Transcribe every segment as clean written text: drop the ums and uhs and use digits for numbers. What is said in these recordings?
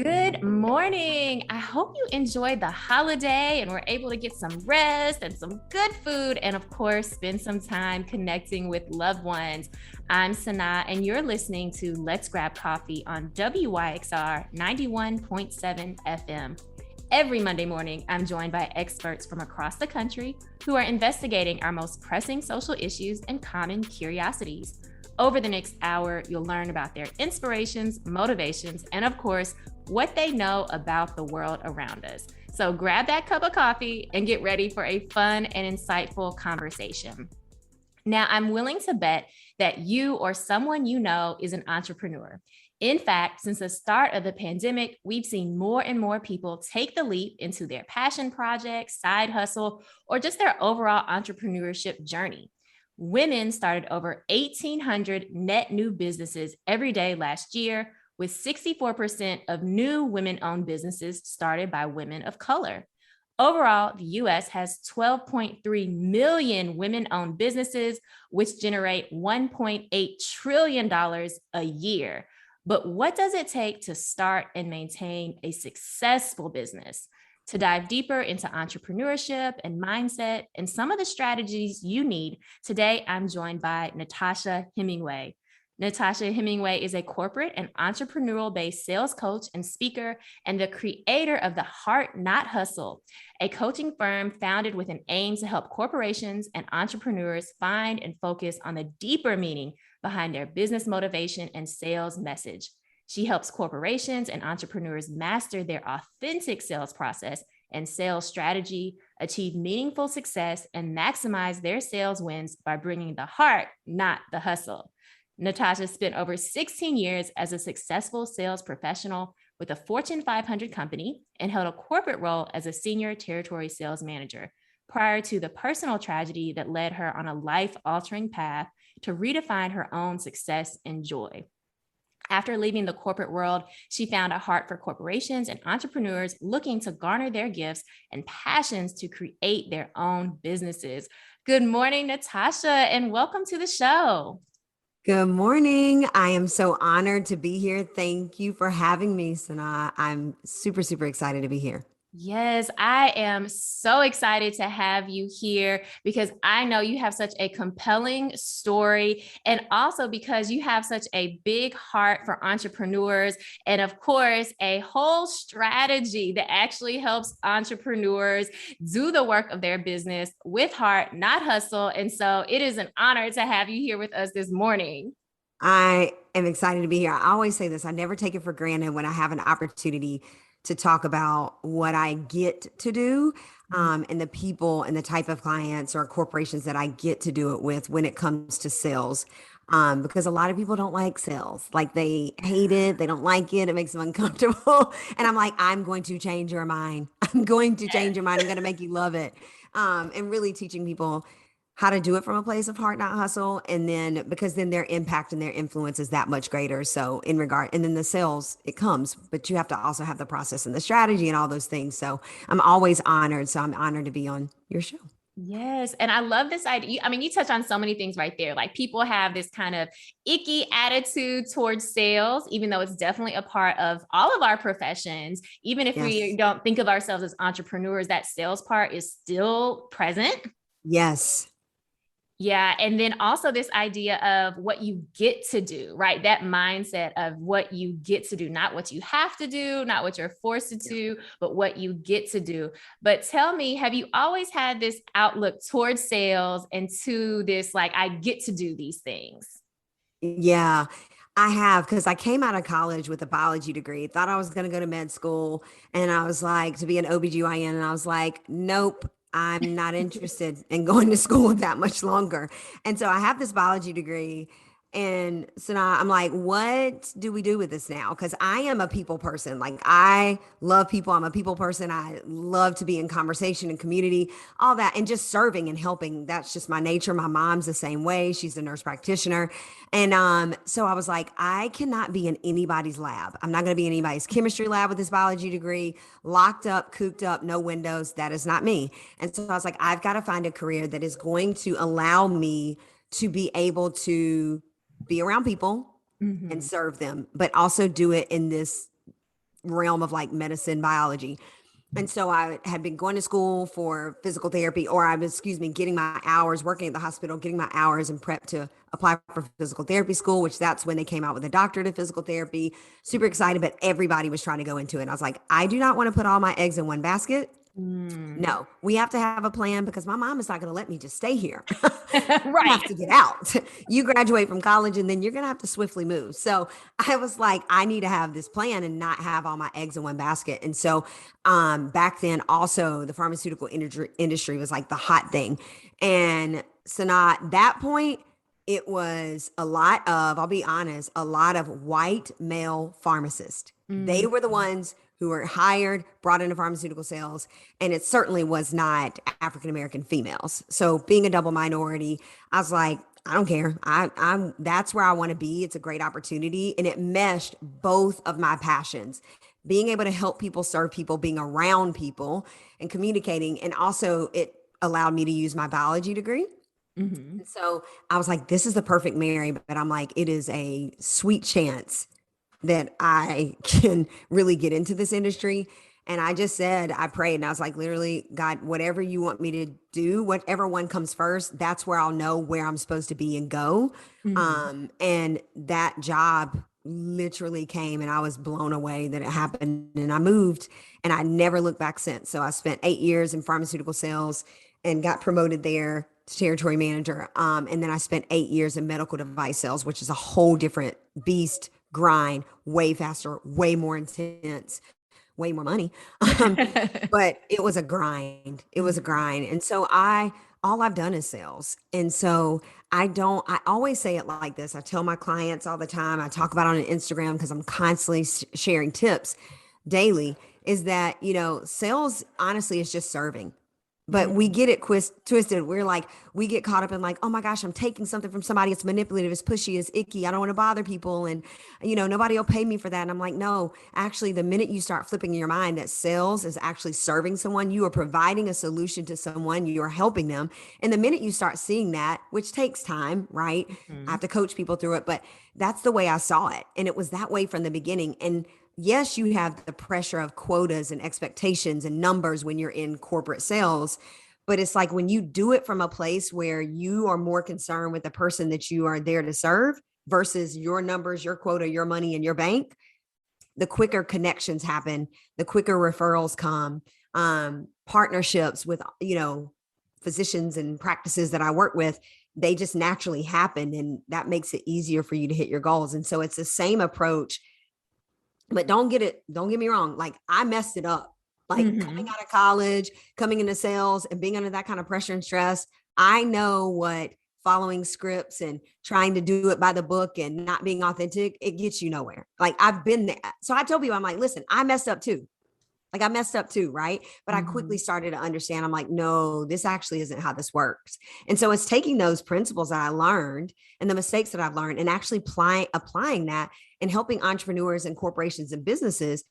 Good morning. I hope you enjoyed the holiday and were able to get some rest and some good food, and of course, spend some time connecting with loved ones. I'm Sanaa, and you're listening to Let's Grab Coffee on WYXR 91.7 FM. Every Monday morning, I'm joined by experts from across the country who are investigating our most pressing social issues and common curiosities. Over the next hour, you'll learn about their inspirations, motivations, and of course, what they know about the world around us. So grab that cup of coffee and get ready for a fun and insightful conversation. Now, I'm willing to bet that you or someone you know is an entrepreneur. In fact, since the start of the pandemic, we've seen more and more people take the leap into their passion projects, side hustle, or just their overall entrepreneurship journey. Women started over 1,800 net new businesses every day last year, with 64% of new women-owned businesses started by women of color. Overall, the US has 12.3 million women-owned businesses, which generate $1.8 trillion a year. But what does it take to start and maintain a successful business? To dive deeper into entrepreneurship and mindset and some of the strategies you need, today I'm joined by Natasha Hemingway. Natasha Hemingway is a corporate and entrepreneurial-based sales coach and speaker, and the creator of the Heart Not Hustle, a coaching firm founded with an aim to help corporations and entrepreneurs find and focus on the deeper meaning behind their business motivation and sales message. She helps corporations and entrepreneurs master their authentic sales process and sales strategy, achieve meaningful success, and maximize their sales wins by bringing the heart, not the hustle. Natasha spent over 16 years as a successful sales professional with a Fortune 500 company and held a corporate role as a senior territory sales manager prior to the personal tragedy that led her on a life-altering path to redefine her own success and joy. After leaving the corporate world, she found a heart for corporations and entrepreneurs looking to garner their gifts and passions to create their own businesses. Good morning, Natasha, and welcome to the show. Good morning. I am so honored to be here. Thank you for having me, Sanaa. I'm super, super excited to be here. Yes, I am so excited to have you here because I know you have such a compelling story, and also because you have such a big heart for entrepreneurs, and of course, a whole strategy that actually helps entrepreneurs do the work of their business with heart, not hustle. And so it is an honor to have you here with us this morning. I am excited to be here. I always say this, I never take it for granted when I have an opportunity to talk about what I get to do, and the people and the type of clients or corporations that I get to do it with when it comes to sales. Because a lot of people don't like sales, like they hate it, they don't like it, it makes them uncomfortable. And I'm like, I'm going to change your mind. I'm going to change your mind. I'm going to make you love it. And really teaching people how to do it from a place of heart, not hustle. And then because then their impact and their influence is that much greater. So in regard, and then the sales, it comes, but you have to also have the process and the strategy and all those things. So I'm always honored. So I'm honored to be on your show. Yes. And I love this idea. I mean, you touch on so many things right there. Like people have this kind of icky attitude towards sales, even though it's definitely a part of all of our professions. Even if we Yes. don't think of ourselves as entrepreneurs, that sales part is still present. Yes. Yeah. And then also this idea of what you get to do, right? That mindset of what you get to do, not what you have to do, not what you're forced to do, but what you get to do. But tell me, have you always had this outlook towards sales and to this, like, I get to do these things? Yeah. I have, because I came out of college with a biology degree, thought I was going to go to med school, and I was like, to be an OBGYN, and I was like, nope, I'm not interested in going to school that much longer. And so I have this biology degree. And so now I'm like, what do we do with this now? Because I am a people person. Like, I love people. I'm a people person. I love to be in conversation and community, all that, and just serving and helping. That's just my nature. My mom's the same way. She's a nurse practitioner. And so I was like, I cannot be in anybody's lab. I'm not going to be in anybody's chemistry lab with this biology degree, locked up, cooped up, no windows. That is not me. And so I was like, I've got to find a career that is going to allow me to be able to be around people and Mhm. serve them, but also do it in this realm of like medicine, biology. And so I had been going to school for physical therapy, or I was, excuse me, getting my hours, working at the hospital, getting my hours and prep to apply for physical therapy school, which that's when they came out with a doctorate in physical therapy. Super excited, but everybody was trying to go into it. And I was like, I do not want to put all my eggs in one basket. Mm. No, we have to have a plan because my mom is not going to let me just stay here. I have Right. to get out. You graduate from college and then you're going to have to swiftly move. So I was like, I need to have this plan and not have all my eggs in one basket. And so back then, also, the pharmaceutical industry was like the hot thing. And so, not that point, it was a lot of, I'll be honest, a lot of white male pharmacists. They Mm. were the ones who were hired, brought into pharmaceutical sales, and it certainly was not African American females. So being a double minority, I was like, I don't care. I'm that's where I want to be. It's a great opportunity, and it meshed both of my passions. Being able to help people, serve people, being around people, and communicating, and also it allowed me to use my biology degree. Mhm. And so I was like, this is the perfect marry, but I'm like, it is a sweet chance that I can really get into this industry. And I just said, I prayed and I was like, literally, God, whatever you want me to do, whatever one comes first, that's where I'll know where I'm supposed to be and go. Mhm. And that job literally came and I was blown away that it happened. And I moved and I never looked back since. So I spent 8 years in pharmaceutical sales and got promoted there to territory manager. And then I spent 8 years in medical device sales, which is a whole different beast, grind, way faster, way more intense, way more money. Um, but it was a grind. It was a Mhm. grind. And so all I've done is sales. And so I always say it like this. I tell my clients all the time, I talk about it on Instagram because I'm constantly sharing tips daily, is that, sales honestly is just serving. But we Mhm. get it twisted. We're like, we get caught up in like, oh my gosh, I'm taking something from somebody. It's manipulative, it's pushy, it's icky. I don't want to bother people. And, nobody will pay me for that. And I'm like, no, actually, the minute you start flipping in your mind that sales is actually serving someone, you are providing a solution to someone, you are helping them. And the minute you start seeing that, which takes time, right? I have Mhm. to coach people through it, but that's the way I saw it. And it was that way from the beginning. And yes, you have the pressure of quotas and expectations and numbers when you're in corporate sales. But it's like when you do it from a place where you are more concerned with the person that you are there to serve versus your numbers, your quota, your money, and your bank, the quicker connections happen, the quicker referrals come, partnerships with, physicians and practices that I work with, they just naturally happen. And that makes it easier for you to hit your goals. And so it's the same approach, but don't get me wrong. Like I messed it up. Like coming Mhm. out of college, coming into sales and being under that kind of pressure and stress, I know what following scripts and trying to do it by the book and not being authentic, it gets you nowhere. Like I've been there. So I told people, I'm like, listen, I messed up too. Like I messed up too, right? But I quickly Mhm. started to understand. I'm like, no, this actually isn't how this works. And so it's taking those principles that I learned and the mistakes that I've learned and actually applying that and helping entrepreneurs and corporations and businesses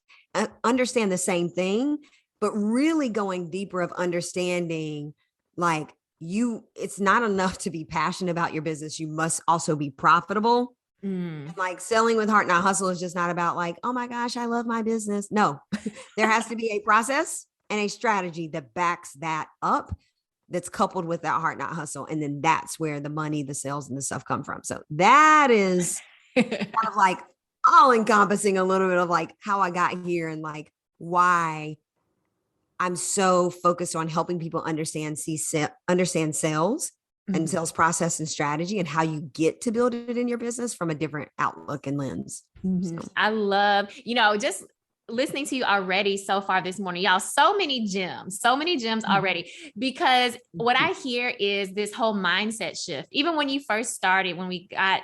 understand the same thing, but really going deeper of understanding like it's not enough to be passionate about your business. You must also be profitable. Mm. Like selling with heart, not hustle is just not about like, oh my gosh, I love my business. No, there has to be a process and a strategy that backs that up that's coupled with that heart, not hustle. And then that's where the money, the sales, and the stuff come from. So that is kind of like all encompassing a little bit of like how I got here and like why I'm so focused on helping people understand sales and Mhm. sales process and strategy and how you get to build it in your business from a different outlook and lens. So I love, just listening to you already so far this morning, y'all. So many gems already. Because what I hear is this whole mindset shift. Even when you first started, when we got,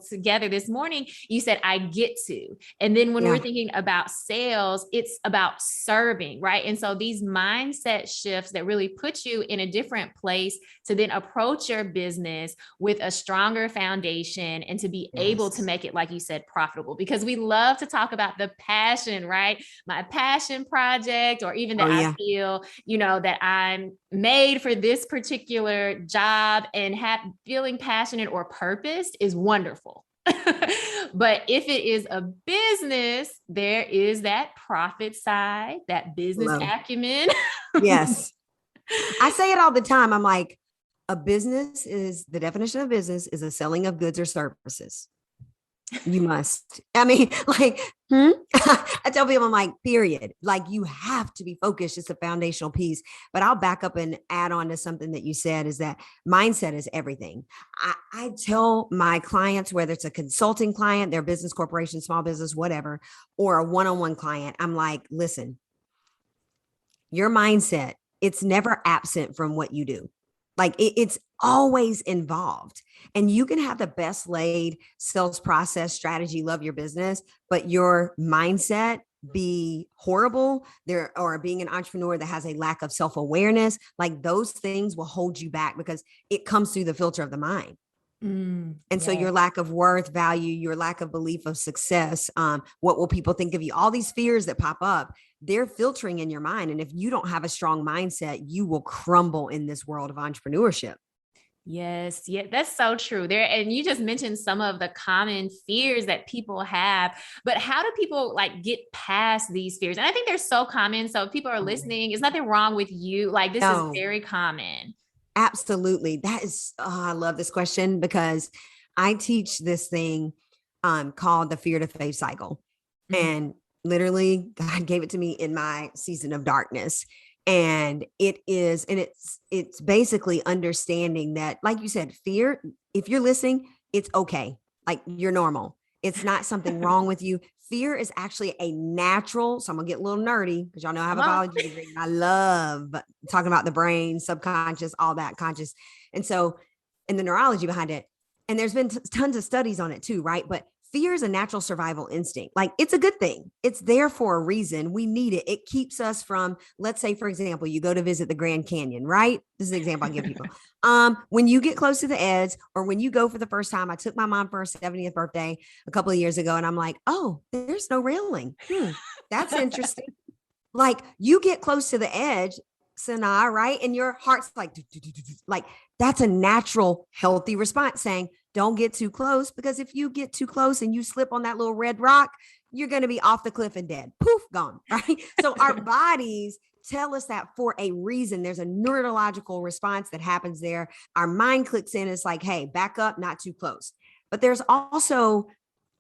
together this morning, you said, I get to. And then when we're yeah. thinking about sales, it's about serving, right? And so these mindset shifts that really put you in a different place to then approach your business with a stronger foundation and to be able to Yes. make it, like you said, profitable. Because we love to talk about the passion, right? My passion project, or even Oh that I yeah. feel, that I'm made for this particular job and feeling passionate or purposed is wonderful. But if it is a business, there is that profit side, that business Love. acumen. Yes. I say it all the time. I'm like, a business is the definition of business is a selling of goods or services. You must. I mean, like, I tell people, I'm like, period. Like, you have to be focused. It's a foundational piece. But I'll back up and add on to something that you said is that mindset is everything. I tell my clients, whether it's a consulting client, their business corporation, small business, whatever, or a one-on-one client, I'm like, listen, your mindset, it's never absent from what you do. Like it's always involved. And you can have the best laid sales process strategy, love your business, but your mindset be horrible there, or being an entrepreneur that has a lack of self-awareness, like those things will hold you back because it comes through the filter of the mind. And so Yes. your lack of worth, value, your lack of belief of success, what will people think of you? All these fears that pop up, they're filtering in your mind. And if you don't have a strong mindset, you will crumble in this world of entrepreneurship. Yes, yeah, that's so true. There, and you just mentioned some of the common fears that people have, but how do people like get past these fears? And I think they're so common. So if people are listening, there's nothing wrong with you. Like this is No, very common. absolutely. That is, I love this question because I teach this thing called the fear to faith cycle. Mhm. And literally, God gave it to me in my season of darkness. And it's basically understanding that, like you said, fear, if you're listening, it's okay. Like you're normal. It's not something wrong with you. Fear is actually a natural. So I'm gonna get a little nerdy because y'all know I have Come a on. biology degree and I love talking about the brain, subconscious, all that conscious. And so, and the neurology behind it. And there's been tons of studies on it too, right? But fear is a natural survival instinct. Like it's a good thing. It's there for a reason. We need it. It keeps us from, let's say, for example, you go to visit the Grand Canyon, right? This is an example I give people. When you get close to the edge or when you go for the first time, I took my mom for her 70th birthday a couple of years ago and I'm like, oh, there's no railing. That's interesting. Like you get close to the edge, Sanaa, right? And your heart's like that's a natural, healthy response saying, don't get too close because if you get too close and you slip on that little red rock, you're going to be off the cliff and dead. Poof, gone, right? So our bodies tell us that for a reason. There's a neurological response that happens there. Our mind clicks in. It's like, hey, back up, not too close. But there's also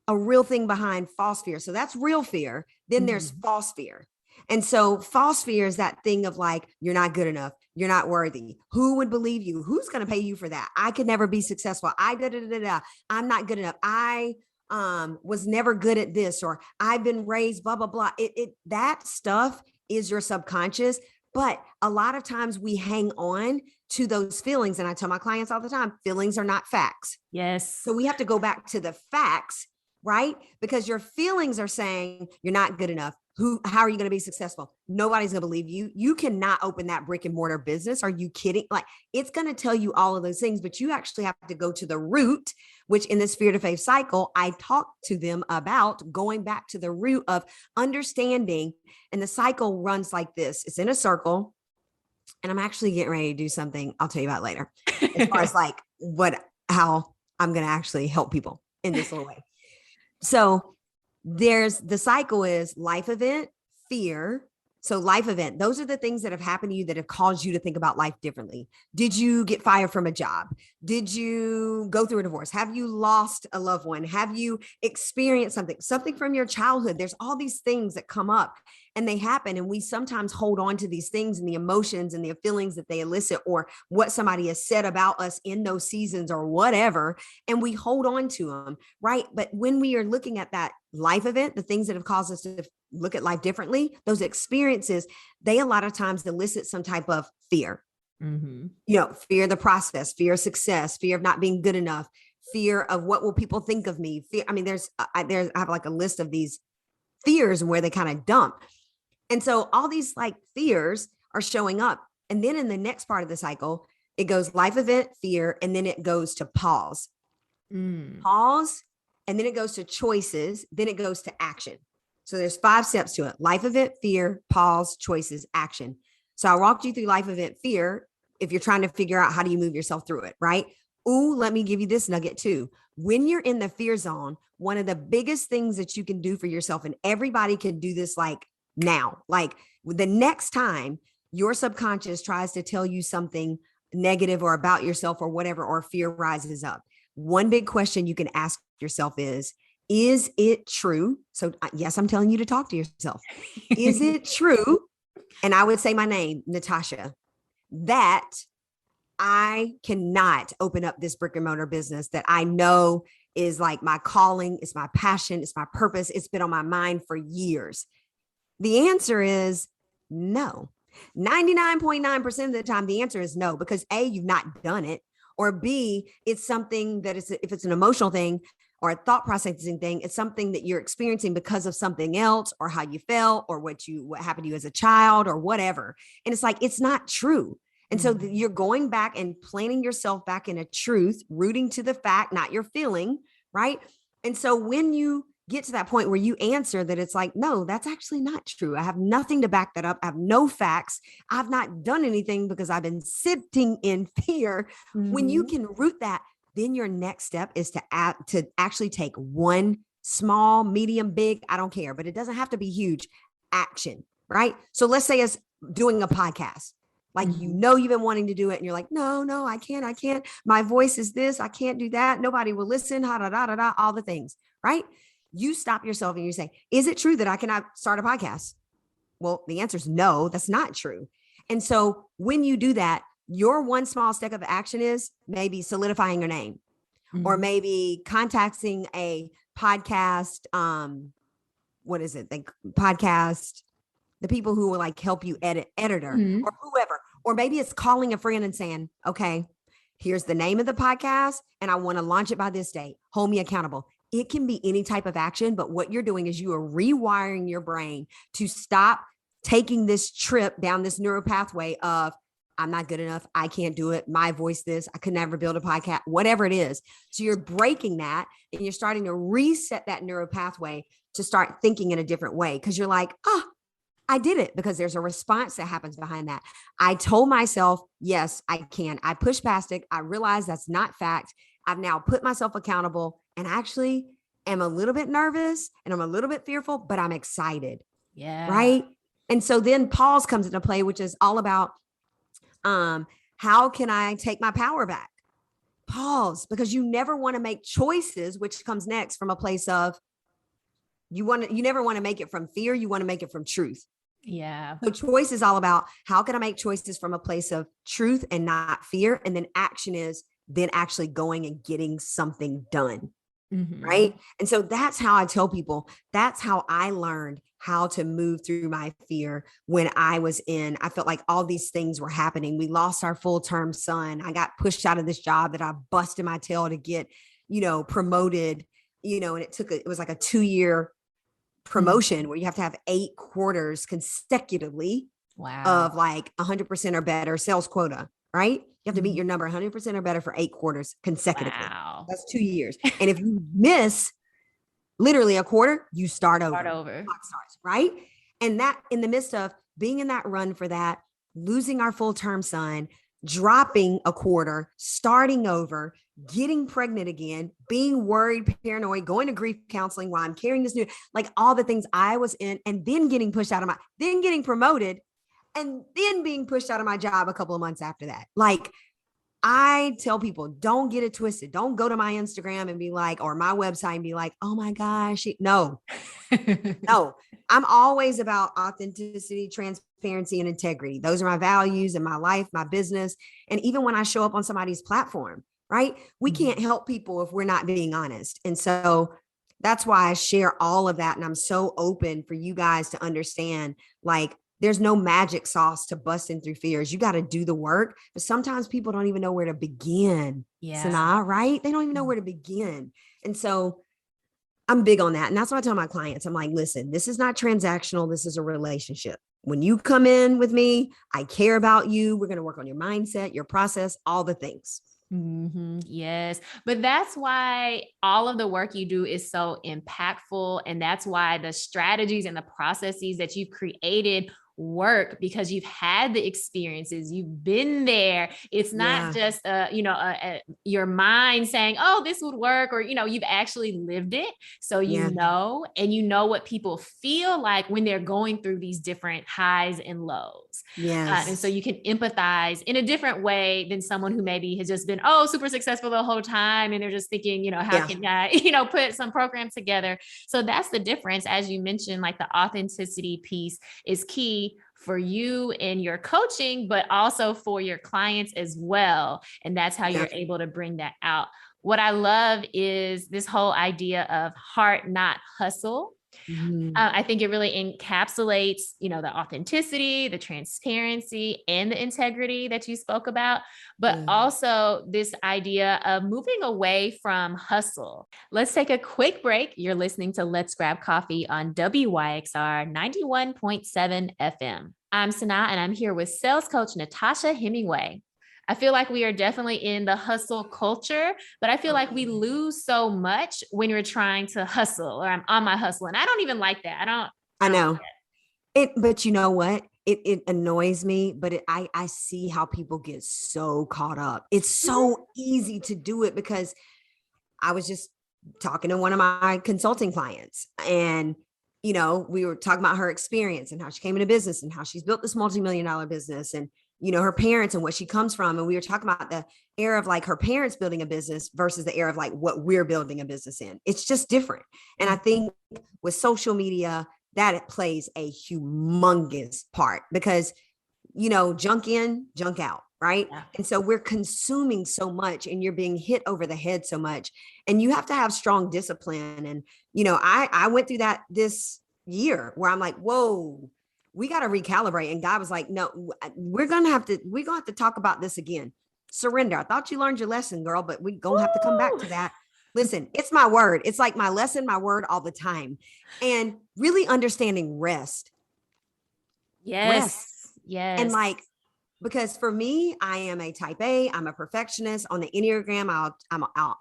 a real thing behind false fear. So that's real fear. Then there's Mhm. false fear. And so false fear is that thing of like, you're not good enough. You're not worthy. Who would believe you? Who's going to pay you for that? I could never be successful. I'm not good enough. I was never good at this, or I've been raised, blah, blah, blah. That stuff is your subconscious. But a lot of times we hang on to those feelings. And I tell my clients all the time, feelings are not facts. Yes. So we have to go back to the facts, right? Because your feelings are saying you're not good enough. How are you going to be successful? Nobody's going to believe you. You cannot open that brick and mortar business. Are you kidding? Like it's going to tell you all of those things, but you actually have to go to the root, which in this fear to faith cycle, I talk to them about going back to the root of understanding. And the cycle runs like this. It's in a circle. And I'm actually getting ready to do something I'll tell you about later, as far as like how I'm going to actually help people in this little way. So there's the cycle is life event, fear. So life event, those are the things that have happened to you that have caused you to think about life differently. Did you get fired from a job? Did you go through a divorce? Have you lost a loved one? Have you experienced something from your childhood? There's all these things that come up and they happen. And we sometimes hold on to these things and the emotions and the feelings that they elicit or what somebody has said about us in those seasons or whatever. And we hold on to them, right? But when we are looking at that life event, the things that have caused us to look at life differently, those experiences, they a lot of times elicit some type of fear. Mhm. Fear of the process, fear of success, fear of not being good enough, fear of what will people think of me. Fear. I mean, I have like a list of these fears and where they kind of dump. And so all these like fears are showing up. And then in the next part of the cycle, it goes life event, fear, and then it goes to pause. Pause, and then it goes to choices, then it goes to action. So there's 5 steps to it: life event, fear, pause, choices, action. So I walked you through life event, fear, if you're trying to figure out how do you move yourself through it, right? Ooh, let me give you this nugget too. when you're in the fear zone, one of the biggest things that you can do for yourself, and everybody can do this like now, like the next time your subconscious tries to tell you something negative or about yourself or whatever, or fear rises up, one big question you can ask yourself is it true? So yes, I'm telling you to talk to yourself. Is it true? And I would say my name, Natasha, that I cannot open up this brick and mortar business that I know is like my calling, it's my passion, it's my purpose. It's been on my mind for years. The answer is no. 99.9% of the time, the answer is no, because A, you've not done it, or B, it's something that is, if it's an emotional thing or a thought processing thing, it's something that you're experiencing because of something else, or how you felt, or what happened to you as a child, or whatever. And it's like, it's not true. And so you're going back and planting yourself back in a truth, rooting to the fact, not your feeling, right? And so when you get to that point where you answer that, it's like, no, that's actually not true. I have nothing to back that up. I have no facts. I've not done anything because I've been sitting in fear. When you can root that, then your next step is to actually take one small, medium, big, I don't care, but it doesn't have to be huge action, right? So let's say it's doing a podcast. Like, you know, you've been wanting to do it and you're like, no, I can't. My voice is this. I can't do that. Nobody will listen. All the things, right? You stop yourself and you say, is it true that I cannot start a podcast? Well, the answer is no, that's not true. And so when you do that, your one small step of action is maybe solidifying your name, or maybe contacting a podcast. What is it? The people who will like help you editor or whoever, or maybe it's calling a friend and saying, okay, here's the name of the podcast and I want to launch it by this date. Hold me accountable. It can be any type of action, but what you're doing is you are rewiring your brain to stop taking this trip down this neural pathway of, I'm not good enough. I can't do it. My voice, this, I could never build a podcast, whatever it is. So you're breaking that and you're starting to reset that neural pathway to start thinking in a different way. Because you're like, I did it, because there's a response that happens behind that. I told myself, yes, I can. I pushed past it. I realized that's not fact. I've now put myself accountable and actually am a little bit nervous and I'm a little bit fearful, but I'm excited. Yeah. Right. And so then pause comes into play, which is all about, how can I take my power back? Pause, because you never want to make choices, which comes next, from a place of you never want to make it from fear. You want to make it from truth. Yeah. So choice is all about, how can I make choices from a place of truth and not fear? And then action is then actually going and getting something done. Right. And so that's how I tell people, that's how I learned how to move through my fear. When I felt like all these things were happening. We lost our full-term son. I got pushed out of this job that I busted my tail to get, promoted, and it was like a 2-year promotion where you have to have 8 quarters consecutively of like 100% or better sales quota, right? You have to meet your number 100% or better for 8 quarters consecutively. Wow. That's 2 years. And if you miss literally a quarter, you start over. Clock starts, right? And that, in the midst of being in that run for that, losing our full-term son, dropping a quarter, starting over, getting pregnant again, being worried, paranoid, going to grief counseling while I'm carrying this new, like all the things I was in, and then getting pushed out of then getting promoted, and then being pushed out of my job a couple of months after that. Like, I tell people, don't get it twisted. Don't go to my Instagram and be like, or my website and be like, oh my gosh. No, no, I'm always about authenticity, transparency, and integrity. Those are my values in my life, my business. And even when I show up on somebody's platform, right? We can't help people if we're not being honest. And so that's why I share all of that. And I'm so open for you guys to understand, like, there's no magic sauce to busting through fears. You got to do the work, but sometimes people don't even know where to begin. Yeah. Sanaa, right? They don't even know where to begin. And so I'm big on that. And that's what I tell my clients. I'm like, listen, this is not transactional. This is a relationship. When you come in with me, I care about you. We're going to work on your mindset, your process, all the things. Yes. But that's why all of the work you do is so impactful. And that's why the strategies and the processes that you've created work because you've had the experiences, you've been there. It's not just your mind saying, oh, this would work, or you've actually lived it. So and you know what people feel like when they're going through these different highs and lows. And so you can empathize in a different way than someone who maybe has just been, super successful the whole time. And they're just thinking, how can I, put some program together? So that's the difference. As you mentioned, like the authenticity piece is key for you in your coaching, but also for your clients as well. And that's how you're able to bring that out. What I love is this whole idea of heart, not hustle. I think it really encapsulates, the authenticity, the transparency, and the integrity that you spoke about, but also this idea of moving away from hustle. Let's take a quick break. You're listening to Let's Grab Coffee on WYXR 91.7 FM. I'm Sanaa, and I'm here with sales coach Natasha Hemingway. I feel like we are definitely in the hustle culture, but I feel like we lose so much when you're trying to hustle, or I'm on my hustle. And I don't even like that. I know it, but you know what? It annoys me, but I see how people get so caught up. It's so easy to do it because I was just talking to one of my consulting clients, and we were talking about her experience and how she came into business and how she's built this multi-million-dollar business, and her parents and what she comes from. And we were talking about the era of like her parents building a business versus the era of like what we're building a business in. It's just different. And I think with social media, that it plays a humongous part because, junk in, junk out. Right. Yeah. And so we're consuming so much and you're being hit over the head so much, and you have to have strong discipline. And, I went through that this year where I'm like, whoa, we got to recalibrate. And God was like, no, we're going to have to talk about this again. Surrender. I thought you learned your lesson, girl, but we're going to have to come back to that. Listen, it's my word. It's like my lesson, my word all the time. And really understanding rest. Yes. Rest. Yes. And like, because for me, I am a type A. I'm a perfectionist. On the Enneagram, I'll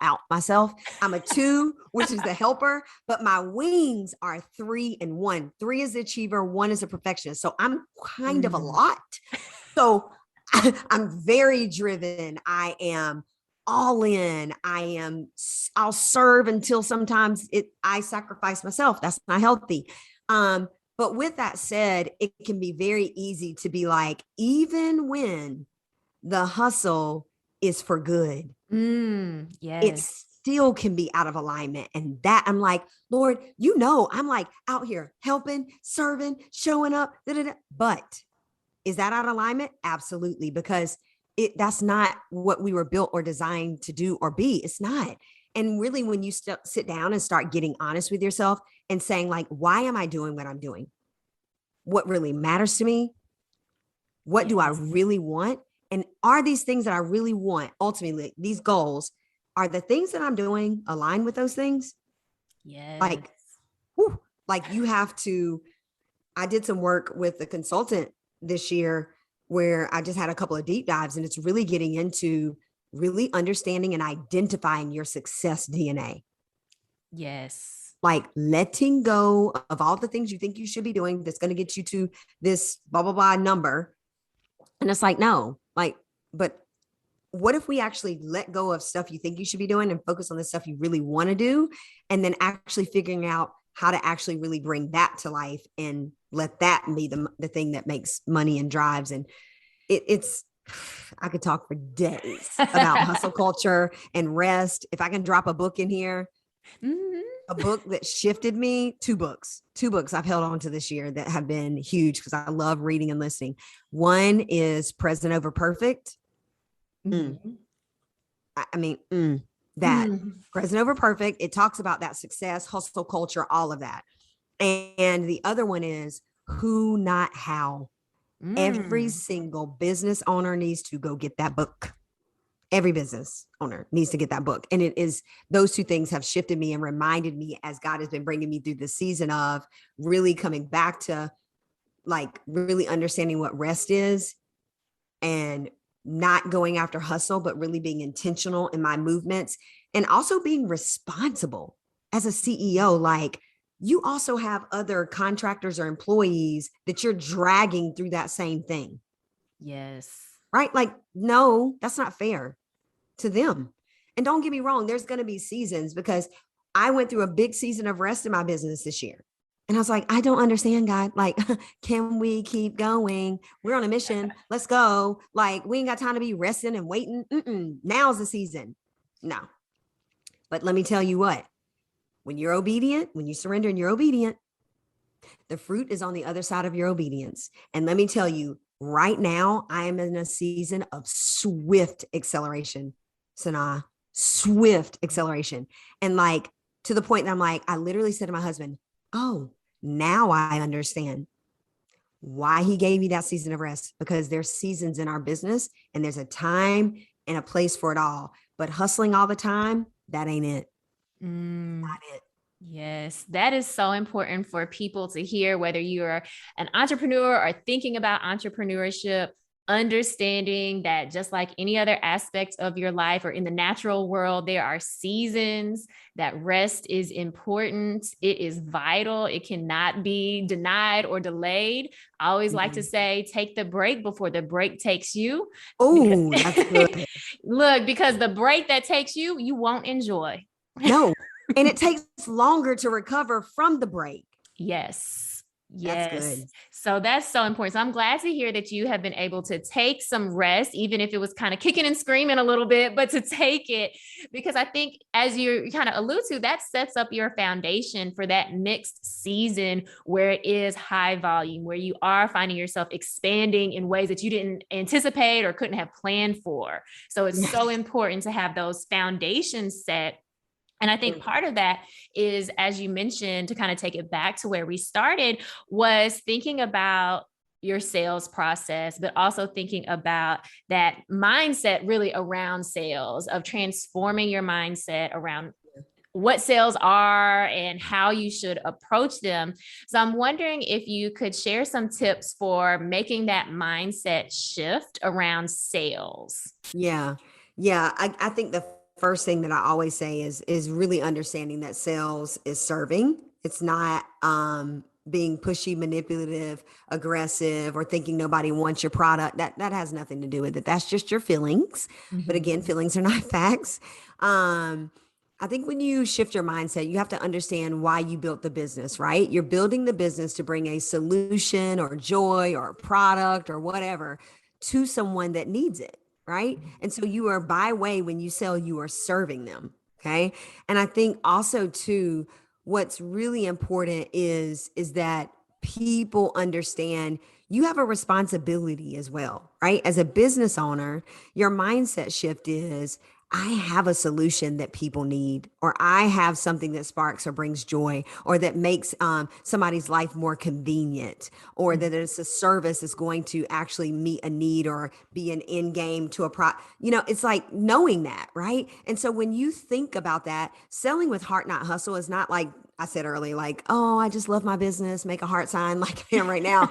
out myself. I'm a 2, which is the helper, but my wings are 3 and 1. 3 is the achiever, 1 is a perfectionist. So I'm kind of a lot. So I'm very driven. I am all in. I'll serve until sometimes I sacrifice myself. That's not healthy. But with that said, it can be very easy to be like, even when the hustle is for good, it still can be out of alignment. And that I'm like, Lord, I'm like out here helping, serving, showing up, but is that out of alignment? Absolutely. Because that's not what we were built or designed to do or be. It's not. And really, when you sit down and start getting honest with yourself and saying like, why am I doing what I'm doing? What really matters to me? What do I really want? And are these things that I really want, ultimately, these goals, are the things that I'm doing aligned with those things? Yes. Like you have to, I did some work with a consultant this year where I just had a couple of deep dives, and it's really getting into really understanding and identifying your success DNA. Yes. Like letting go of all the things you think you should be doing that's going to get you to this blah, blah, blah number. And it's like, no, but what if we actually let go of stuff you think you should be doing and focus on the stuff you really want to do? And then actually figuring out how to actually really bring that to life and let that be the thing that makes money and drives. And it's, I could talk for days about hustle culture and rest. If I can drop a book in here, a book that shifted me, two books I've held on to this year that have been huge because I love reading and listening. One is Present Over Perfect. Present Over Perfect. It talks about that success, hustle culture, all of that. And the other one is Who Not How. Every single business owner needs to go get that book. Every business owner needs to get that book. And it is, those two things have shifted me and reminded me as God has been bringing me through the season of really coming back to like really understanding what rest is and not going after hustle, but really being intentional in my movements and also being responsible as a CEO. Like you also have other contractors or employees that you're dragging through that same thing, Yes. right? Like, no, that's not fair to them. And don't get me wrong, there's going to be seasons, because I went through a big season of rest in my business this year. And I was like, I don't understand, God. Like, can we keep going? We're on a mission. Let's go. Like, we ain't got time to be resting and waiting. Now's the season. No. But let me tell you what, when you're obedient, when you surrender and you're obedient, the fruit is on the other side of your obedience. And let me tell you, right now, I am in a season of swift acceleration, Sanaa, swift acceleration. And like, to the point that I'm like, I literally said to my husband, oh, now I understand why he gave me that season of rest, because there's seasons in our business and there's a time and a place for it all. But hustling all the time, that ain't it. Mm. Not it. Yes, that is so important for people to hear, whether you're an entrepreneur or thinking about entrepreneurship, understanding that just like any other aspect of your life or in the natural world, there are seasons, that rest is important. It is vital. It cannot be denied or delayed. I always like to say, take the break before the break takes you. Oh, that's good. Look, because the break that takes you, you won't enjoy. No. And it takes longer to recover from the break. Yes. That's Yes. good. So that's so important. So I'm glad to hear that you have been able to take some rest, even if it was kind of kicking and screaming a little bit, but to take it, because I think, as you kind of allude to, that sets up your foundation for that next season where it is high volume, where you are finding yourself expanding in ways that you didn't anticipate or couldn't have planned for. So it's so important to have those foundations set. And I think part of that is, as you mentioned, to kind of take it back to where we started, was thinking about your sales process, but also thinking about that mindset really around sales, of transforming your mindset around what sales are and how you should approach them. So I'm wondering if you could share some tips for making that mindset shift around sales. Yeah. Yeah. I think the first thing that I always say is really understanding that sales is serving. It's not being pushy, manipulative, aggressive, or thinking nobody wants your product. That has nothing to do with it. That's just your feelings. But Mhm. again, feelings are not facts. I think when you shift your mindset, you have to understand why you built the business, right? You're building the business to bring a solution or joy or a product or whatever to someone that needs it, right? And so you are, by way, when you sell, you are serving them. Okay. And I think also too, what's really important is that people understand you have a responsibility as well, right? As a business owner, your mindset shift is, I have a solution that people need, or I have something that sparks or brings joy, or that makes somebody's life more convenient, or that it's a service that's going to actually meet a need or be an end game to a it's like knowing that, right? And so when you think about that, selling with heart, not hustle, is not like I said earlier, like, oh, I just love my business, make a heart sign like I am right now.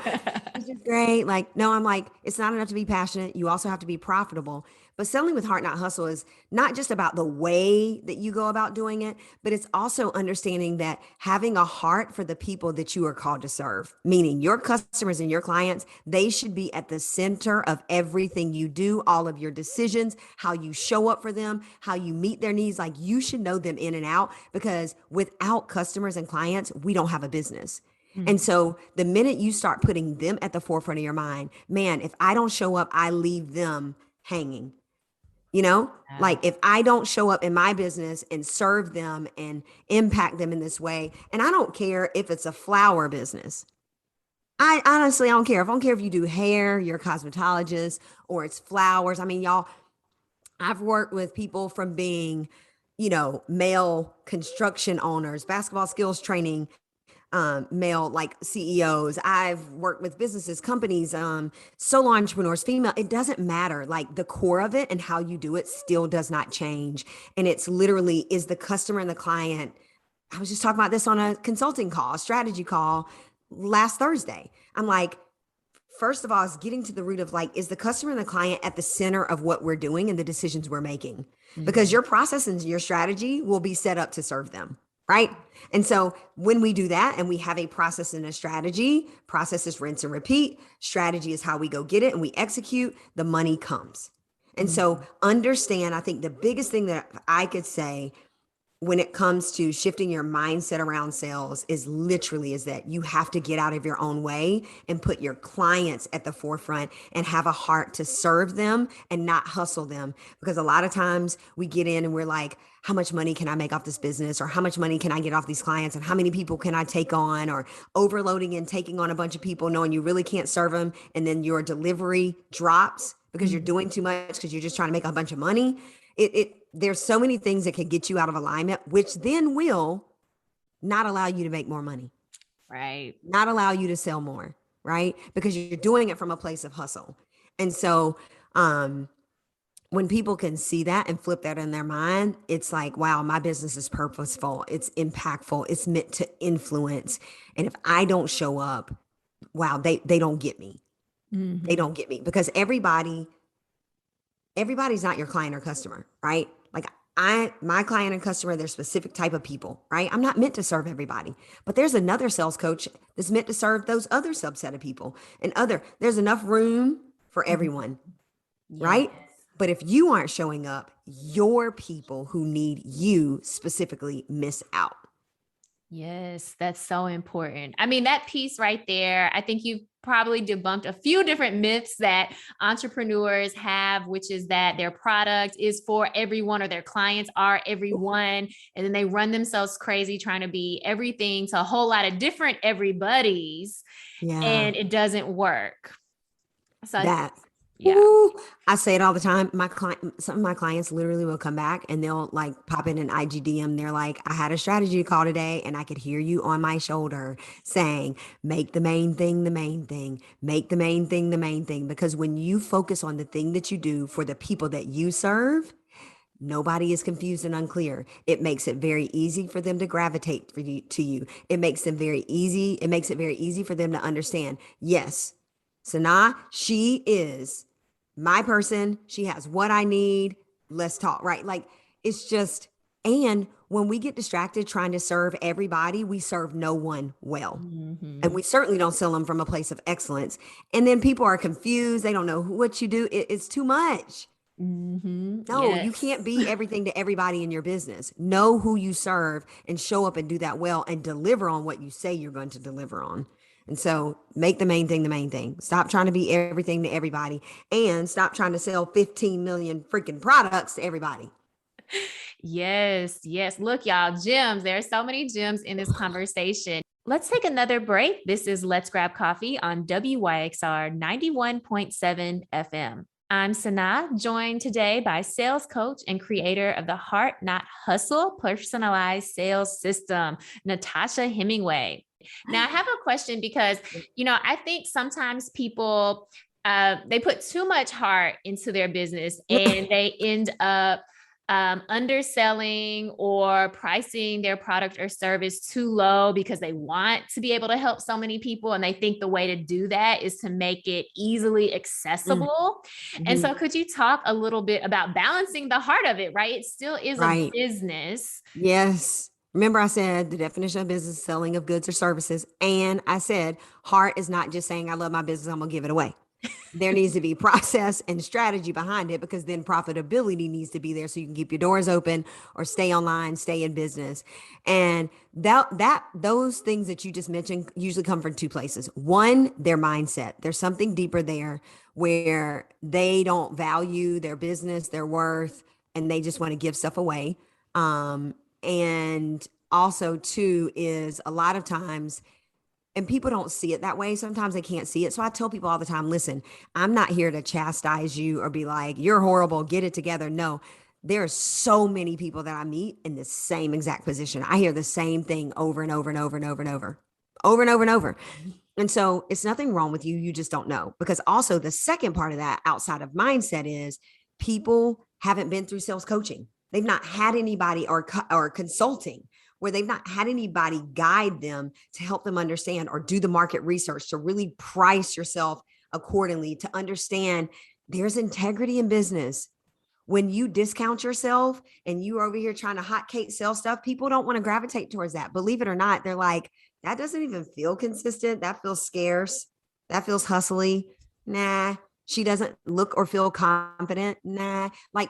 Which is great. Like, no, I'm like, it's not enough to be passionate. You also have to be profitable. But selling with heart, not hustle, is not just about the way that you go about doing it, but it's also understanding that having a heart for the people that you are called to serve, meaning your customers and your clients, they should be at the center of everything you do, all of your decisions, how you show up for them, how you meet their needs. Like, you should know them in and out, because without customers and clients, we don't have a business. And Mhm. so the minute you start putting them at the forefront of your mind, man, if I don't show up, I leave them hanging. Yeah. Like, if I don't show up in my business and serve them and impact them in this way, and I don't care if it's a flower business. I honestly, I don't care. I don't care if you do hair, you're a cosmetologist, or it's flowers. I mean, y'all, I've worked with people from being, male construction owners, basketball skills training, male like CEOs. I've worked with businesses, companies, solo entrepreneurs, female. It doesn't matter. Like, the core of it and how you do it still does not change. And it's literally, is the customer and the client. I was just talking about this on a consulting call, a strategy call last Thursday. I'm like, first of all, is getting to the root of, like, is the customer and the client at the center of what we're doing and the decisions we're making? Because Mhm. your process and your strategy will be set up to serve them. right? And so when we do that and we have a process and a strategy, process is rinse and repeat, strategy is how we go get it and we execute, the money comes. And so Mhm. understand, I think the biggest thing that I could say when it comes to shifting your mindset around sales is that you have to get out of your own way and put your clients at the forefront and have a heart to serve them and not hustle them. Because a lot of times we get in and we're like, how much money can I make off this business? Or how much money can I get off these clients? And how many people can I take on? Or overloading and taking on a bunch of people knowing you really can't serve them. And then your delivery drops because you're Mhm. doing too much because you're just trying to make a bunch of money. There's so many things that can get you out of alignment, which then will not allow you to make more money, Right. not allow you to sell more, right? Because you're doing it from a place of hustle. And so um when people can see that and flip that in their mind, it's like, wow, my business is purposeful, it's impactful, it's meant to influence. And if I don't show up, wow, they don't get me. They Mhm. don't get me because everybody's not your client or customer, right? Like my client and customer, they're specific type of people, right? I'm not meant to serve everybody, but there's another sales coach that's meant to serve those other subset of people and there's enough room for Mhm. everyone, Yes. right? But if you aren't showing up, your people who need you specifically miss out. Yes, that's so important. I mean, that piece right there, I think you've probably debunked a few different myths that entrepreneurs have, which is that their product is for everyone or their clients are everyone. And then they run themselves crazy trying to be everything to a whole lot of different everybody's, Yeah. and it doesn't work. So, That. yeah. Ooh, I say it all the time. Some of my clients literally will come back and they'll like pop in an IGDM. They're like, I had a strategy call today and I could hear you on my shoulder saying, make the main thing the main thing, make the main thing the main thing. Because when you focus on the thing that you do for the people that you serve, nobody is confused and unclear. It makes it very easy for them to gravitate to you. It makes them very easy. It makes it very easy for them to understand. Yes, Sanaa, she is my person. She has what I need. Let's talk, right? Like it's just, and when we get distracted trying to serve everybody, we serve no one well. And Mhm. we certainly don't sell them from a place of excellence. And then people are confused. They don't know what you do. It's too much. Mhm. No, you can't Yes. be everything to everybody in your business. Know who you serve and show up and do that well and deliver on what you say you're going to deliver on. And so make the main thing the main thing. Stop trying to be everything to everybody and stop trying to sell 15 million freaking products to everybody. Yes, yes. Look, y'all, gems. There are so many gems in this conversation. Let's take another break. This is Let's Grab Coffee on WYXR 91.7 FM. I'm Sanaa, joined today by sales coach and creator of the Heart Not Hustle personalized sales system, Natasha Hemingway. Now, I have a question because, I think sometimes people they put too much heart into their business and they end up underselling or pricing their product or service too low because they want to be able to help so many people. And they think the way to do that is to make it easily accessible. And Mm-hmm. so, could you talk a little bit about balancing the heart of it, right? It still is a Right. business. Yes. Remember, I said the definition of business is selling of goods or services. And I said, heart is not just saying, I love my business, I'm going to give it away. There needs to be process and strategy behind it because then profitability needs to be there so you can keep your doors open or stay online, stay in business. And those things that you just mentioned usually come from two places. One, their mindset. There's something deeper there where they don't value their business, their worth, and they just want to give stuff away. And also two is a lot of times and people don't see it that way. Sometimes they can't see it. So I tell people all the time, listen, I'm not here to chastise you or be like, you're horrible, get it together. No, there are so many people that I meet in the same exact position. I hear the same thing over and over and over and over and over, over and over and over. And so it's nothing wrong with you. You just don't know. Because also the second part of that outside of mindset is people haven't been through sales coaching. They've not had anybody or consulting where they've not had anybody guide them to help them understand or do the market research to really price yourself accordingly to understand there's integrity in business. When you discount yourself and you are over here trying to hotcake sell stuff, people don't want to gravitate towards that. Believe it or not, they're like, that doesn't even feel consistent. That feels scarce. That feels hustly. Nah, she doesn't look or feel confident. Nah, like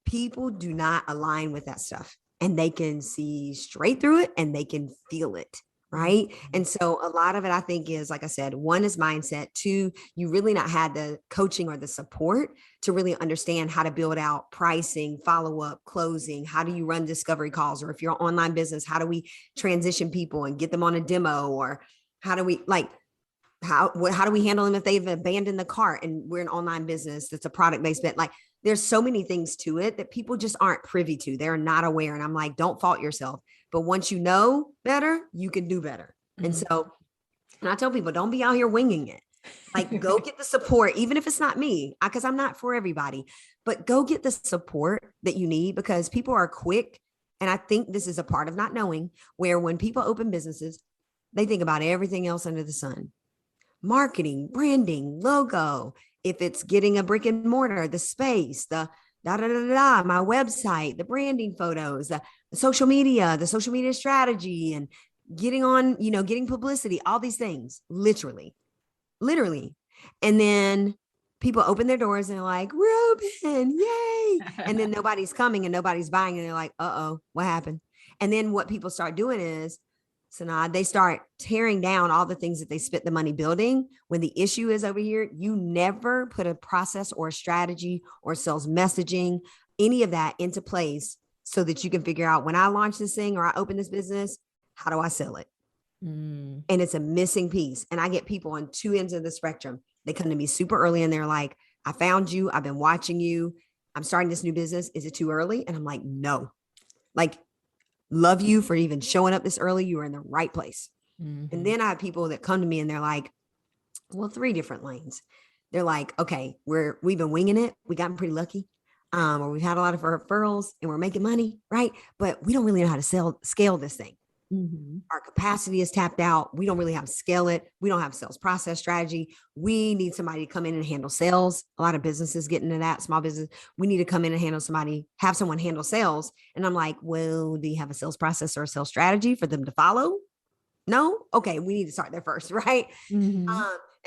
people do not align with that stuff and they can see straight through it and they can feel it. Right. And so a lot of it, I think, is, like I said, one is mindset. Two, you really not had the coaching or the support to really understand how to build out pricing, follow up, closing. How do you run discovery calls? Or if you're an online business, how do we transition people and get them on a demo? Or how do we how do we handle them if they've abandoned the cart and we're an online business that's a product-based bit? Like there's so many things to it that people just aren't privy to. They're not aware. And I'm like, don't fault yourself. But once you know better, you can do better. And so, and I tell people, don't be out here winging it. Like go get the support, even if it's not me, because I'm not for everybody, but go get the support that you need, because people are quick. And I think this is a part of not knowing, where when people open businesses, they think about everything else under the sun. Marketing, branding, logo. If it's getting a brick and mortar, the space, the my website, the branding photos, the social media strategy, and getting on, getting publicity, all these things, literally. And then people open their doors and they're like, we're open, yay. And then nobody's coming and nobody's buying. And they're like, uh-oh, what happened? And then what people start doing is, Sanaa, they start tearing down all the things that they spent the money building, when the issue is over here. You never put a process or a strategy or sales messaging, any of that into place so that you can figure out, when I launch this thing or I open this business, how do I sell it? And it's a missing piece. And I get people on two ends of the spectrum. They come to me super early and they're like, I found you. I've been watching you. I'm starting this new business. Is it too early? And I'm like, no. Like, love you for even showing up this early. You are in the right place. And then I have people that come to me and they're like, well, 3 different lanes. They're like, okay, we've been winging it. We gotten pretty lucky. Or we've had a lot of referrals and we're making money. Right. But we don't really know how to scale this thing. Our capacity is tapped out. We don't really have to scale it. We don't have sales process strategy. We need somebody to come in and handle sales. A lot of businesses get into that, small business. We need to come in and have someone handle sales. And I'm like, well, do you have a sales process or a sales strategy for them to follow? No? Okay. We need to start there first. Right. And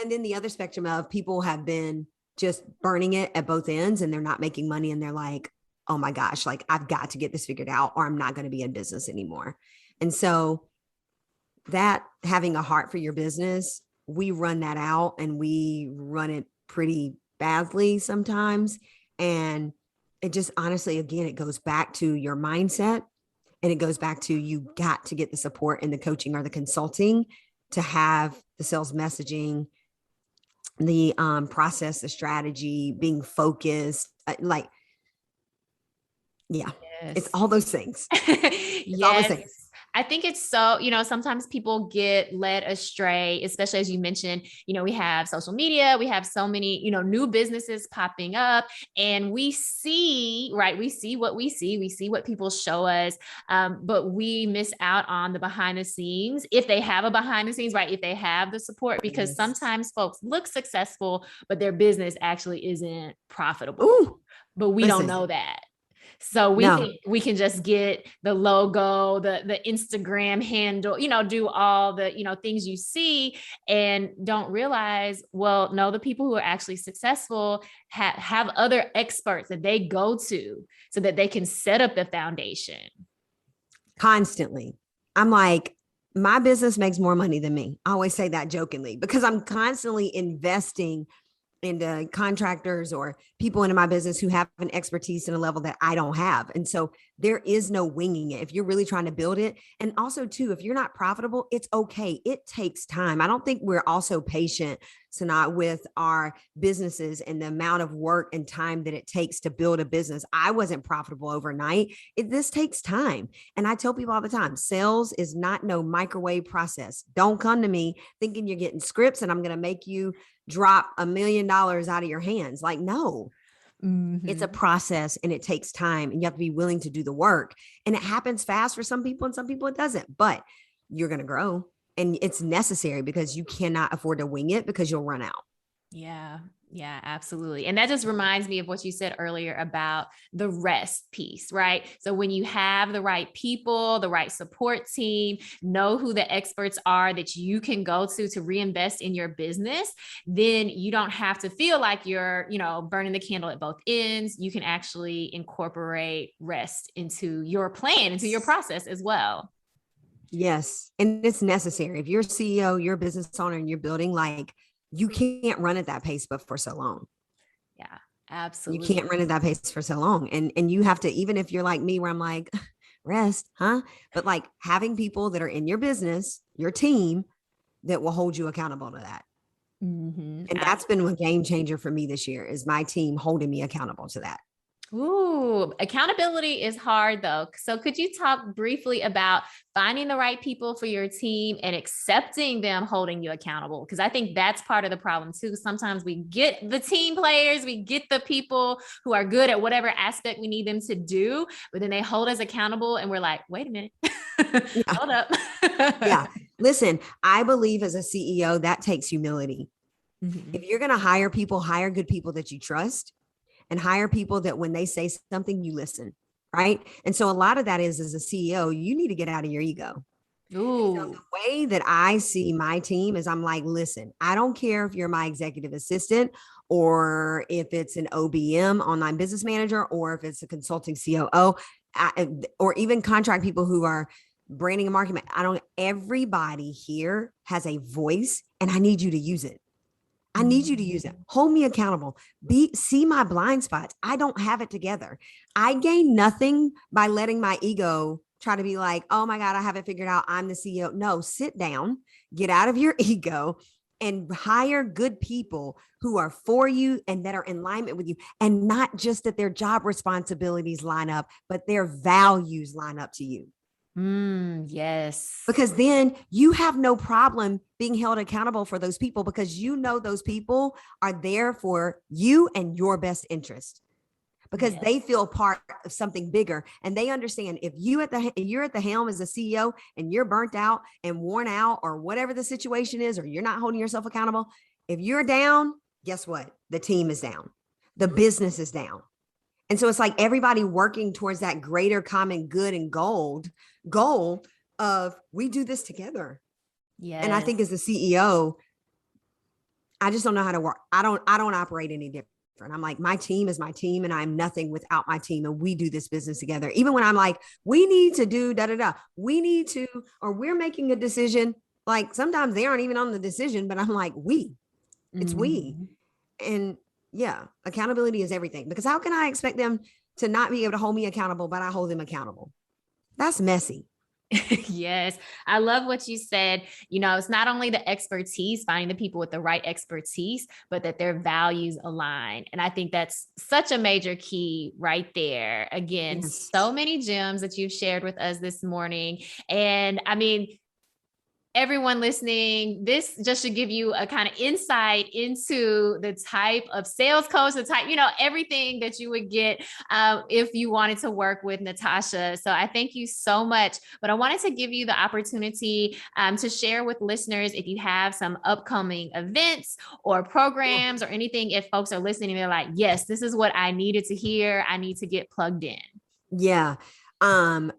then the other spectrum of people have been just burning it at both ends and they're not making money. And they're like, oh my gosh, like I've got to get this figured out or I'm not going to be in business anymore. And so that, having a heart for your business, we run that out and we run it pretty badly sometimes. And it just, honestly, again, it goes back to your mindset, and it goes back to, you got to get the support and the coaching or the consulting to have the sales messaging, the process, the strategy, being focused, yeah, Yes. it's all those things. It's all those things. I think it's so, sometimes people get led astray, especially as you mentioned, we have social media, we have so many, new businesses popping up, and we see what we see what people show us. But we miss out on the behind the scenes, if they have a behind the scenes, right? If they have the support, because sometimes folks look successful, but their business actually isn't profitable. Ooh, but we don't know that. So we think we can just get the logo, the Instagram handle, do all the, things you see, and don't realize, well, no, the people who are actually successful have other experts that they go to so that they can set up the foundation. Constantly. I'm like, my business makes more money than me. I always say that jokingly, because I'm constantly investing into contractors or people into my business who have an expertise in a level that I don't have. And so there is no winging it if you're really trying to build it. And also too, if you're not profitable, it's okay. It takes time. I don't think we're also patient, Sanaa, with our businesses and the amount of work and time that it takes to build a business. I wasn't profitable overnight. This takes time. And I tell people all the time, sales is not no microwave process. Don't come to me thinking you're getting scripts and I'm going to make you drop $1 million out of your hands. Like, no, it's a process and it takes time and you have to be willing to do the work. And it happens fast for some people and some people it doesn't, but you're going to grow and it's necessary because you cannot afford to wing it because you'll run out. Yeah. Yeah, absolutely. And that just reminds me of what you said earlier about the rest piece, right? So when you have the right people, the right support team, know who the experts are that you can go to reinvest in your business, then you don't have to feel like you're, burning the candle at both ends. You can actually incorporate rest into your plan, into your process as well. Yes. And it's necessary. If you're CEO, you're a business owner, and you're building, like, you can't run at that pace, but for so long. Yeah, You can't absolutely. run at that pace for so long. And you have to, even if you're like me, where I'm like, rest, huh? But like having people that are in your business, your team, that will hold you accountable to that. Mm-hmm. And that's been a game changer for me this year, is my team holding me accountable to that. Ooh, accountability is hard though. So could you talk briefly about finding the right people for your team and accepting them holding you accountable? Because I think that's part of the problem too. Sometimes we get the team players, we get the people who are good at whatever aspect we need them to do, but then they hold us accountable and we're like, wait a minute, Yeah. hold up. Yeah. Listen, I believe as a CEO, that takes humility. Mhm. If you're going to hire people, hire good people that you trust, and hire people that when they say something, you listen. Right. And so a lot of that is, as a CEO, you need to get out of your ego. And so Ooh. the way that I see my team is, I'm like, listen, I don't care if you're my executive assistant, or if it's an OBM, online business manager, or if it's a consulting COO, or even contract people who are branding and marketing. Everybody here has a voice, and I need you to use it. I need you to use it. Hold me accountable. See my blind spots. I don't have it together. I gain nothing by letting my ego try to be like, oh my God, I have it figured out, I'm the CEO. No, sit down, get out of your ego, and hire good people who are for you and that are in alignment with you. And not just that their job responsibilities line up, but their values line up to you. Yes. Because then you have no problem being held accountable for those people, because you know those people are there for you and your best interest, because Yes. they feel part of something bigger, and they understand if you're at the helm as a CEO and you're burnt out and worn out, or whatever the situation is, or you're not holding yourself accountable, if you're down, guess what? The team is down. The business is down. And so it's like everybody working towards that greater common good and goal of, we do this together. And I Yes. think as the CEO, I just don't know how to work. I don't operate any different. I'm like, my team is my team, and I'm nothing without my team. And we do this business together. Even when I'm like, we need to do da da da, we need to, or we're making a decision. Like sometimes they aren't even on the decision, but I'm like, it's we. Mhm. And yeah, accountability is everything, because how can I expect them to not be able to hold me accountable, but I hold them accountable? That's messy. Yes, I love what you said. It's not only the expertise, finding the people with the right expertise, but that their values align. And I think that's such a major key right there. Again, Yes. so many gems that you've shared with us this morning. And I mean, everyone listening, this just should give you a kind of insight into the type of sales coach, the type, everything that you would get if you wanted to work with Natasha. So I thank you so much. But I wanted to give you the opportunity to share with listeners if you have some upcoming events or Yeah. programs or anything. If folks are listening, they're like, yes, this is what I needed to hear. I need to get plugged in. Yeah. Um,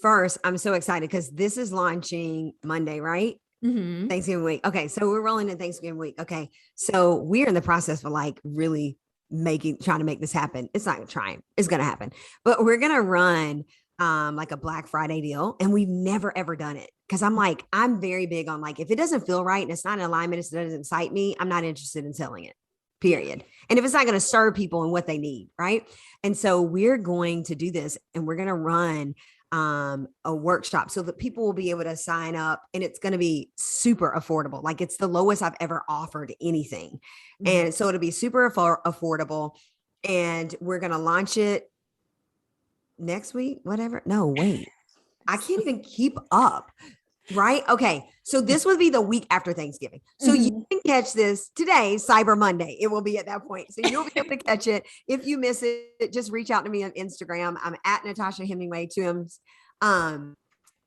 First, I'm so excited because this is launching Monday, right? Mm-hmm. Thanksgiving week. Okay. So we're rolling in Thanksgiving week. Okay. So we're in the process of like really trying to make this happen. It's not trying, it's going to happen, but we're going to run like a Black Friday deal. And we've never, ever done it. Cause I'm very big on, like, if it doesn't feel right and it's not in alignment, it doesn't excite me, I'm not interested in selling it, Yeah. period. And if it's not going to serve people and what they need. Right. And so we're going to do this, and we're going to run a workshop so that people will be able to sign up, and it's going to be super affordable. Like, it's the lowest I've ever offered anything. Mhm. And so it'll be super affordable, and we're going to launch it next week, whatever. No, wait, I can't even keep up. Right. Okay. So this would be the week after Thanksgiving. So you Mhm. can catch this today, Cyber Monday. It will be at that point. So you'll be able to catch it. If you miss it, just reach out to me on Instagram. I'm at Natasha Hemingway, 2 M's.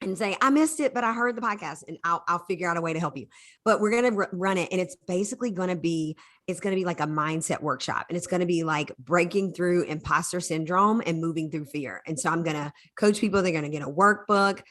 and say, I missed it, but I heard the podcast, and I'll figure out a way to help you. But we're going to run it. And it's basically it's going to be like a mindset workshop, and it's going to be like breaking through imposter syndrome and moving through fear. And so I'm going to coach people. They're going to get a workbook.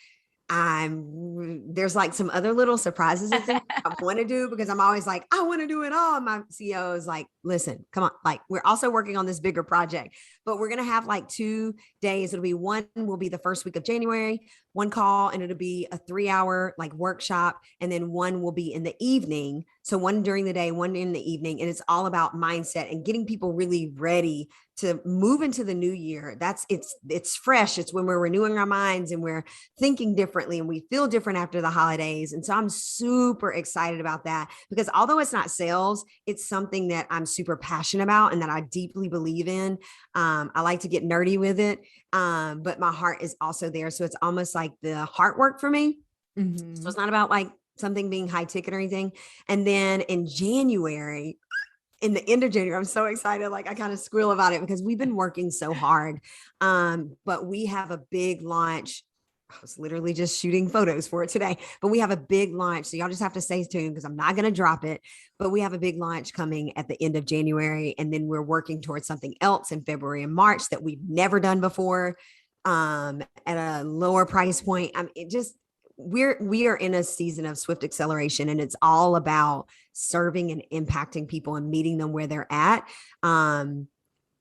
There's like some other little surprises and things I want to do, because I'm always like, I want to do it all. My CEO is like, listen, come on. Like, we're also working on this bigger project, but we're going to have like 2 days. One will be the first week of January, one call, and it'll be a 3-hour like workshop. And then one will be in the evening. So one during the day, one in the evening. And it's all about mindset and getting people really ready to move into the new year. It's fresh. It's when we're renewing our minds and we're thinking differently and we feel different after the holidays. And so I'm super excited about that, because although it's not sales, it's something that I'm super passionate about and that I deeply believe in. I like to get nerdy with it. But my heart is also there. So it's almost like the heart work for me. Mm-hmm. So it's not about like something being high ticket or anything. And then in January, in the end of January, I'm so excited. Like, I kind of squeal about it because we've been working so hard. But we have a big launch. I was literally just shooting photos for it today, but we have a big launch. So y'all just have to stay tuned, because I'm not going to drop it, but we have a big launch coming at the end of January. And then we're working towards something else in February and March that we've never done before, at a lower price point. We are in a season of swift acceleration, and it's all about serving and impacting people and meeting them where they're at. And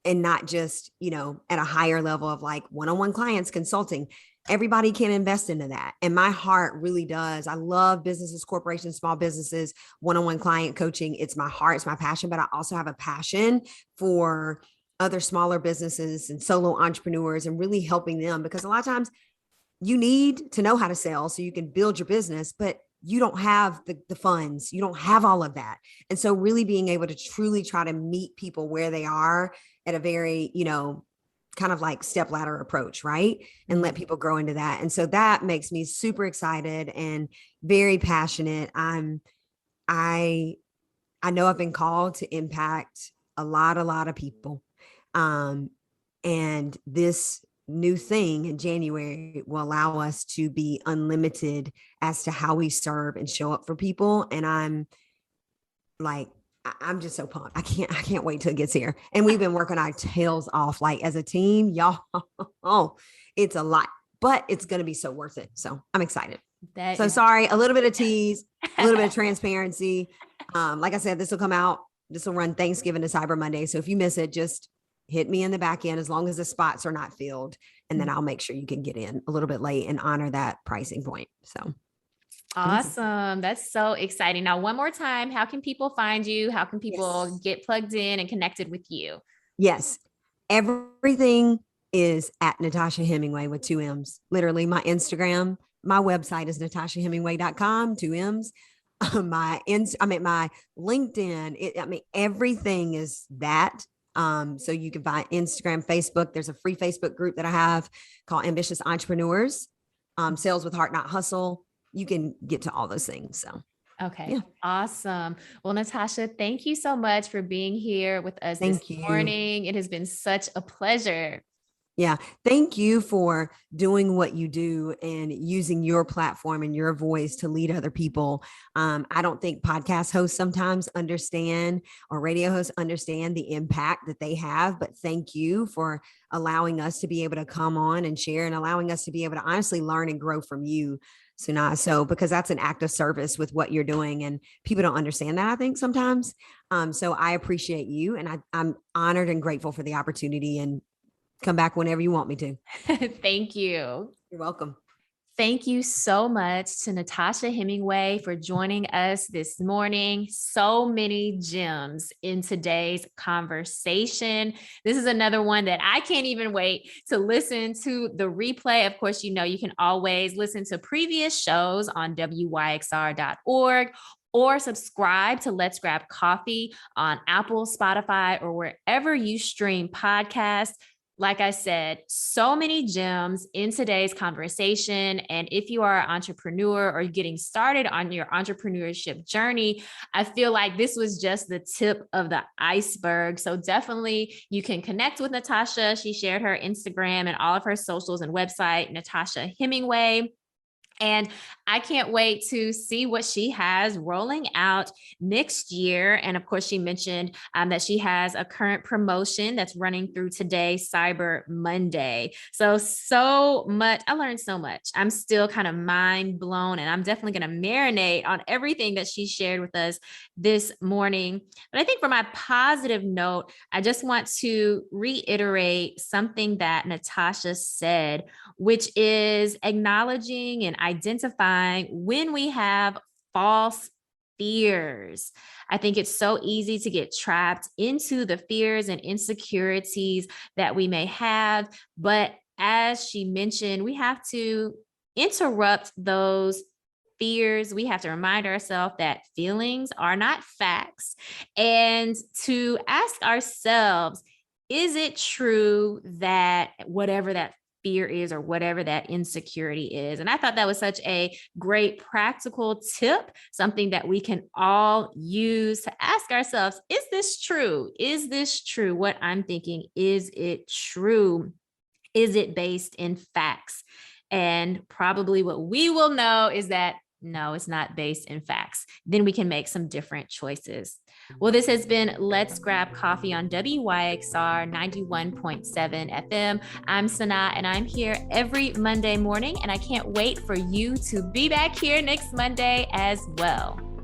not just, at a higher level of like one-on-one clients consulting. Everybody can invest into that. And my heart really does. I love businesses, corporations, small businesses, one-on-one client coaching. It's my heart, it's my passion, but I also have a passion for other smaller businesses and solo entrepreneurs and really helping them, because a lot of times you need to know how to sell so you can build your business, but you don't have the funds. You don't have all of that. And so really being able to truly try to meet people where they are at a very, kind of like step ladder approach, right? And let people grow into that. And so that makes me super excited and very passionate. I know I've been called to impact a lot of people. And this new thing in January will allow us to be unlimited as to how we serve and show up for people. And I'm just so pumped. I can't wait till it gets here. And we've been working our tails off, like as a team, y'all. Oh, it's a lot, but it's going to be so worth it. So I'm excited. Sorry, a little bit of tease, a little bit of transparency. Like I said, this will run Thanksgiving to Cyber Monday. So if you miss it, just hit me in the back end, as long as the spots are not filled. And then I'll make sure you can get in a little bit late and honor that pricing point. So awesome. That's so exciting. Now, one more time, how can people find you? How can people get plugged in and connected with you? Yes. Everything is at Natasha Hemingway with 2 M's. Literally, my Instagram, my website is natashahemingway.com, 2 M's. My LinkedIn, everything is that. So you can find Instagram, Facebook. There's a free Facebook group that I have called Ambitious Entrepreneurs, Sales with Heart, Not Hustle. You can get to all those things. So, okay. Yeah. Awesome. Well, Natasha, thank you so much for being here with us this morning. It has been such a pleasure. Yeah. Thank you for doing what you do and using your platform and your voice to lead other people. I don't think podcast hosts sometimes understand, or radio hosts understand, the impact that they have, but thank you for allowing us to be able to come on and share, and allowing us to be able to honestly learn and grow from you, Suna. So, because that's an act of service with what you're doing, and people don't understand that, I think, sometimes. So I appreciate you, and I'm honored and grateful for the opportunity, and come back whenever you want me to. Thank you. You're welcome. Thank you so much to Natasha Hemingway for joining us this morning. So many gems in today's conversation. This is another one that I can't even wait to listen to the replay. Of course, you can always listen to previous shows on WYXR.org, or subscribe to Let's Grab Coffee on Apple, Spotify, or wherever you stream podcasts. Like I said, so many gems in today's conversation. And if you are an entrepreneur or getting started on your entrepreneurship journey, I feel like this was just the tip of the iceberg. So definitely you can connect with Natasha. She shared her Instagram and all of her socials and website, Natasha Hemingway. And I can't wait to see what she has rolling out next year. And of course, she mentioned that she has a current promotion that's running through today, Cyber Monday. So much. I learned so much. I'm still kind of mind blown, and I'm definitely going to marinate on everything that she shared with us this morning. But I think for my positive note, I just want to reiterate something that Natasha said, which is acknowledging and identifying when we have false fears. I think it's so easy to get trapped into the fears and insecurities that we may have. But as she mentioned, we have to interrupt those fears. We have to remind ourselves that feelings are not facts, and to ask ourselves, is it true that whatever that fear is or whatever that insecurity is? And I thought that was such a great practical tip, something that we can all use to ask ourselves, is this true? Is this true? What I'm thinking, is it true? Is it based in facts? And probably what we will know is that no, it's not based in facts. Then we can make some different choices. Well, this has been Let's Grab Coffee on WYXR 91.7 FM. I'm Sana, and I'm here every Monday morning, and I can't wait for you to be back here next Monday as well.